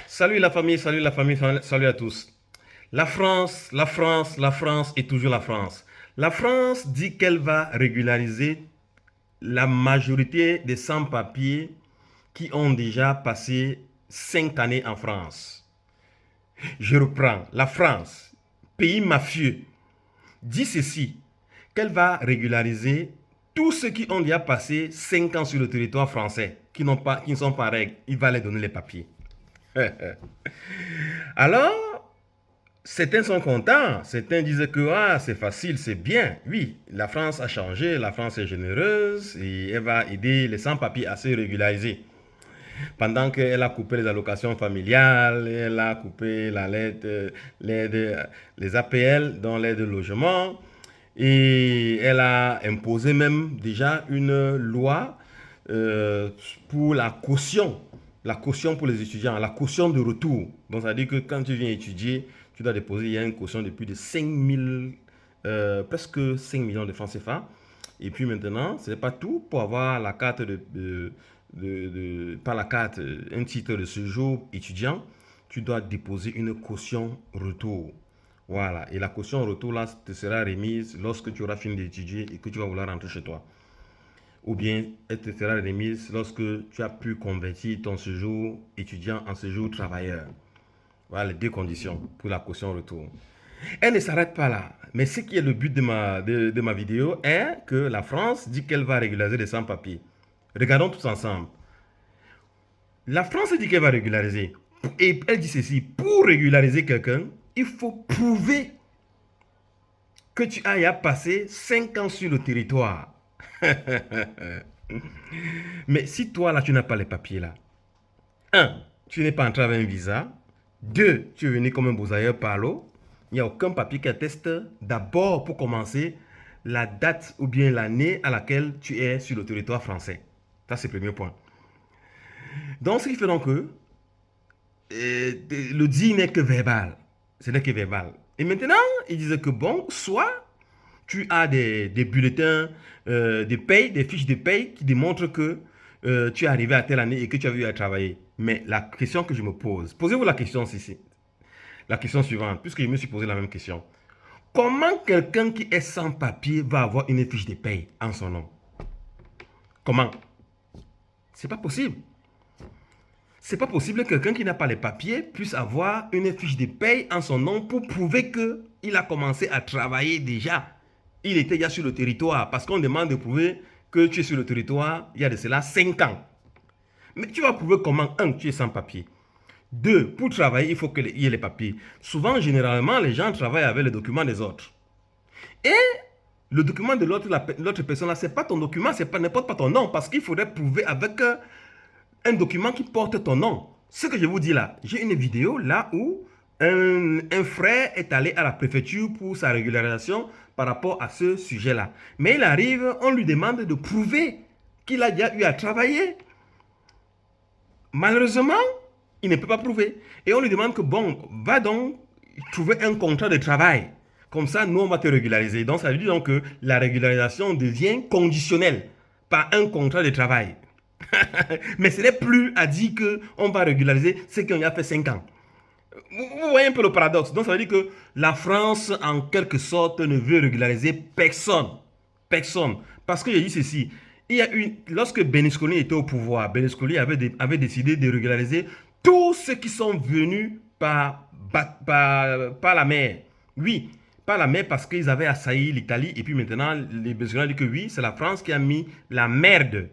Salut la famille, salut la famille, salut à tous. La France et toujours la France. La France dit qu'elle va régulariser la majorité des sans-papiers qui ont déjà passé 5 années en France. Je reprends. La France, pays mafieux, dit ceci, qu'elle va régulariser tous ceux qui ont déjà passé 5 ans sur le territoire français, qui ne sont pas règles. Il va les donner les papiers. Alors, certains sont contents, certains disent que c'est facile, c'est bien. Oui, la France a changé, la France est généreuse et elle va aider les sans-papiers à se régulariser. Pendant qu'elle a coupé les allocations familiales, elle a coupé les APL, dans l'aide au logement, et elle a imposé même déjà une loi pour la caution pour les étudiants, la caution de retour. Donc ça veut dire que quand tu viens étudier, tu dois déposer, il y a une caution de plus de 5 000, presque 5 millions de francs CFA. Et puis maintenant, ce n'est pas tout. Pour avoir la carte pas la carte, un titre de séjour étudiant, tu dois déposer une caution retour. Voilà. Et la caution retour, là, te sera remise lorsque tu auras fini d'étudier et que tu vas vouloir rentrer chez toi. Ou bien, elle te sera remise lorsque tu as pu convertir ton séjour étudiant en séjour travailleur. Voilà les deux conditions pour la caution retour. Elle ne s'arrête pas là. Mais ce qui est le but de ma vidéo est que la France dit qu'elle va régulariser les sans-papiers. Regardons tous ensemble. La France dit qu'elle va régulariser. Et elle dit ceci, pour régulariser quelqu'un, il faut prouver que tu as passé 5 ans sur le territoire. Mais si toi, là, tu n'as pas les papiers, là. Un, tu n'es pas entré avec un visa. Deux, tu es venu comme un bousailleur par l'eau. Il n'y a aucun papier qui atteste d'abord, pour commencer, la date ou bien l'année à laquelle tu es sur le territoire français. Ça, c'est le premier point. Donc, ce qui fait donc que le dit n'est que verbal. Ce n'est que verbal. Et maintenant, ils disent que bon, soit tu as des bulletins de paye, des fiches de paye qui démontrent que tu es arrivé à telle année et que tu as eu à travailler. Mais la question que je me pose, posez-vous la question ici. La question suivante, puisque je me suis posé la même question. Comment quelqu'un qui est sans papier va avoir une fiche de paye en son nom? Comment? C'est pas possible. C'est pas possible que quelqu'un qui n'a pas les papiers puisse avoir une fiche de paye en son nom pour prouver qu'il a commencé à travailler déjà. Il était déjà sur le territoire, parce qu'on demande de prouver que tu es sur le territoire il y a de cela 5 ans. Mais tu vas prouver comment? Un, tu es sans papier. Deux, pour travailler, il faut qu'il y ait les papiers. Souvent, généralement, les gens travaillent avec les documents des autres. Et le document de l'autre personne, ce n'est pas ton document, ne porte pas ton nom, parce qu'il faudrait prouver avec un document qui porte ton nom. Ce que je vous dis là, j'ai une vidéo là où un frère est allé à la préfecture pour sa régularisation par rapport à ce sujet-là. Mais il arrive, on lui demande de prouver qu'il a déjà eu à travailler. Malheureusement, il ne peut pas prouver. Et on lui demande que, bon, va donc trouver un contrat de travail. Comme ça, nous, on va te régulariser. Donc, ça veut dire donc que la régularisation devient conditionnelle par un contrat de travail. Mais ce n'est plus à dire qu'on va régulariser ce qu'on a fait 5 ans. Vous voyez un peu le paradoxe. Donc ça veut dire que la France, en quelque sorte, ne veut régulariser personne. Personne. Parce que je dis ceci. Lorsque Berlusconi était au pouvoir, Berlusconi avait décidé de régulariser tous ceux qui sont venus par la mer. Oui, par la mer parce qu'ils avaient assailli l'Italie. Et puis maintenant, les Berlusconi ont dit que oui, c'est la France qui a mis la merde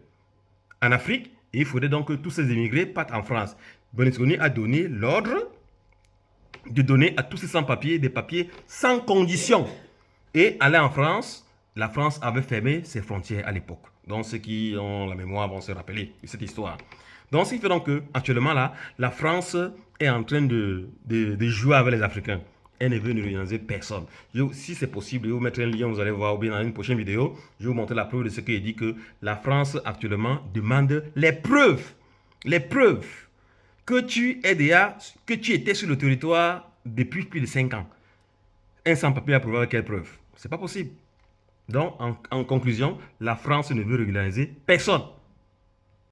en Afrique, et il faudrait donc que tous ces immigrés partent en France. Berlusconi a donné l'ordre de donner à tous ces sans-papiers des papiers sans condition. Et aller en France, la France avait fermé ses frontières à l'époque. Donc ceux qui ont la mémoire vont se rappeler de cette histoire. Donc ce qui fait donc que, actuellement là, la France est en train de jouer avec les Africains. Elle ne veut régulariser personne. Si c'est possible, je vais vous mettre un lien, vous allez voir, ou bien dans une prochaine vidéo, je vais vous montrer la preuve de ce qu'il dit que la France actuellement demande les preuves. Les preuves que tu étais sur le territoire depuis plus de 5 ans. Un sans-papier à prouver avec quelle preuve? C'est pas possible. Donc, en conclusion, la France ne veut régulariser personne.